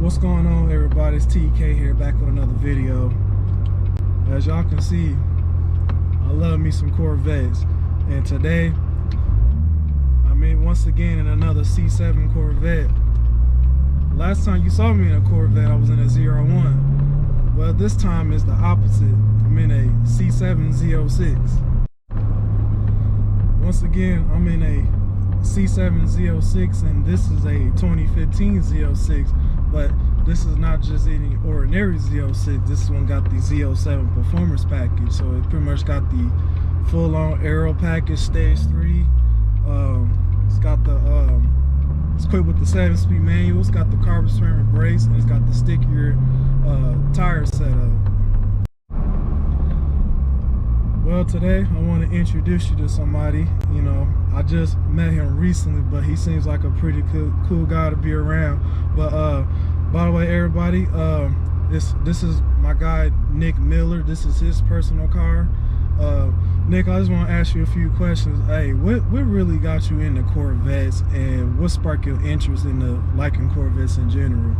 What's going on, everybody? It's TK here, back with another video. As y'all can see, I love me some Corvettes, and today once again in another C7 Corvette. Last time you saw me in a Corvette, I was in a 01. Well, this time is the opposite. I'm in a C7 Z06. Once again, I'm in a C7 Z06, and this is a 2015 Z06. But this is not just any ordinary Z06. This one got the Z07 performance package, so it pretty much got the full-on aero package, stage 3. It's got the it's equipped with the 7-speed manual. It's got the carbon ceramic brakes, and it's got the stickier tire setup. Well, today I want to introduce you to somebody. You know, I just met him recently, but he seems like a pretty cool guy to be around. But by the way, everybody, this is my guy Nick Miller. This is his personal car. Nick, I just want to ask you a few questions. Hey, what really got you into Corvettes, and what sparked your interest in liking Corvettes in general?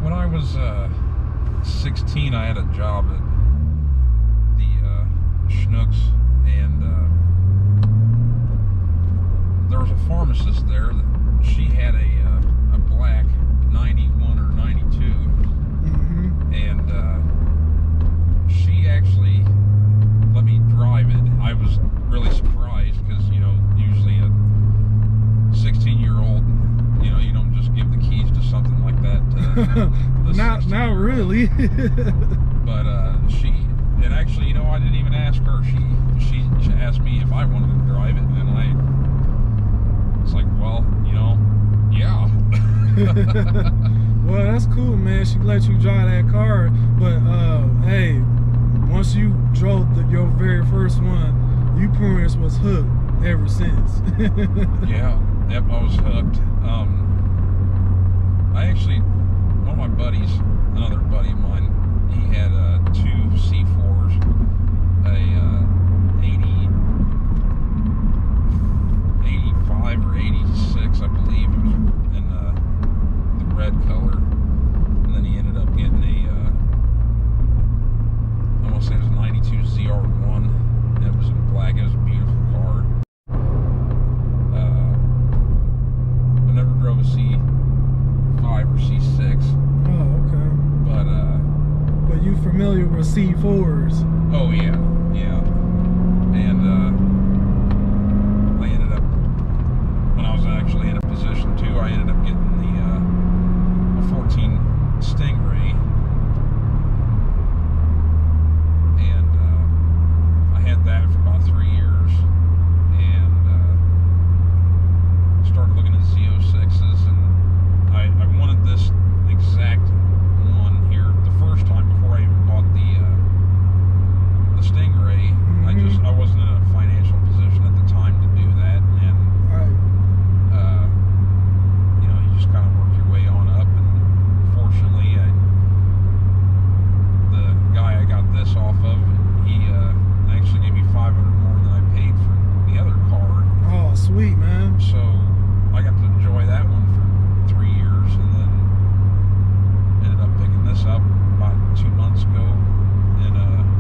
When I was 16, I had a job at Schnucks, and there was a pharmacist there that she had a black 91 or 92, and she actually let me drive it. I was really surprised because, you know, usually a 16-year-old, you know, you don't just give the keys to something like that. Not really. But and actually, you know, I didn't even ask her. She asked me if I wanted to drive it, and I was like, well, you know, yeah. Well, that's cool, man. She let you drive that car, but hey, once you drove your very first one, you pretty much was hooked ever since. Yeah, yep, I was hooked. I actually, one of my buddies, another buddy of mine, he had two C4s, a 85 or 86, I believe. It was in the red color, and then he ended up getting a I want to say it was a 92 ZR1. It was in black. It was a beautiful car. I never drove a C5 or C6. Oh, okay. But you familiar with C4s? Oh yeah, yeah. And I ended up, when I was actually in a position too, I ended up getting the a 14 Stingray, and I had that for about 3 years, and started looking at Z06s, and I wanted this exact one here the first time before I even bought the Stingray. I wasn't in a financial position at the time to do that, and you know, you just kind of work your way on up, and fortunately the guy I got this off of, he actually gave me $500 more than I paid for the other car. Oh, sweet, man. So I got to enjoy that one for 3 years, and then ended up picking this up about 2 months ago in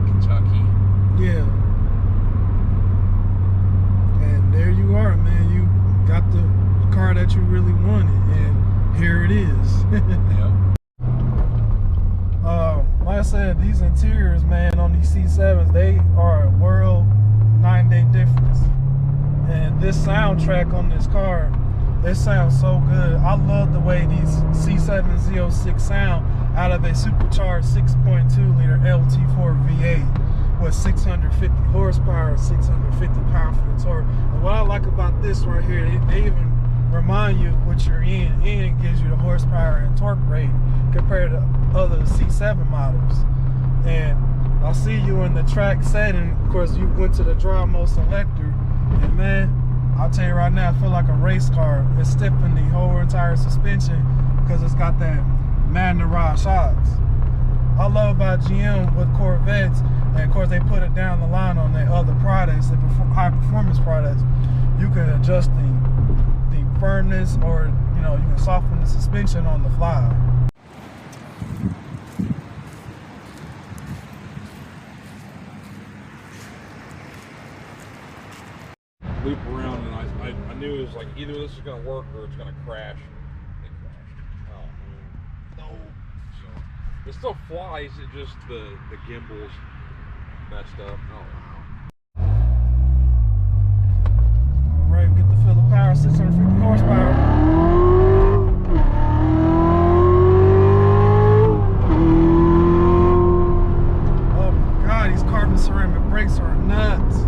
Kentucky. Yeah. And there you are, man. You got the car that you really wanted, and here it is. Yep. Like I said, these interiors, man, on these C7s, they are a world night and day difference. And this soundtrack on this car, it sounds so good. I love the way these C7 Z06 sound out of a supercharged 6.2 liter LT4 V8 with 650 horsepower, 650 pound-feet of torque. And what I like about this right here, they even remind you what you're in, and it gives you the horsepower and torque rate compared to other C7 models. And I see you in the track setting. Of course, you went to the drive mode selector, and man, I'll tell you right now, I feel like a race car. It's stiffened the whole entire suspension because it's got that Magna rod shocks. I love about GM with Corvettes, and of course they put it down the line on their other products, the high performance products. You can adjust the firmness, or you know, you can soften the suspension on the fly. Loop around, and I knew it was like either this is gonna work or it's gonna crash. It crashed. Oh man. No. So it still flies, it just the gimbal's messed up. Oh wow. Alright, we get to feel the power, 650 horsepower. Oh my god, these carbon ceramic brakes are nuts.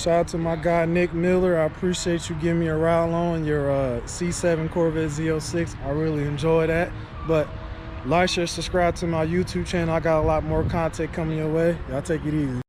Shout out to my guy Nick Miller. I appreciate you giving me a ride on your C7 Corvette Z06. I really enjoy that. But like, share, subscribe to my YouTube channel. I got a lot more content coming your way. Y'all take it easy.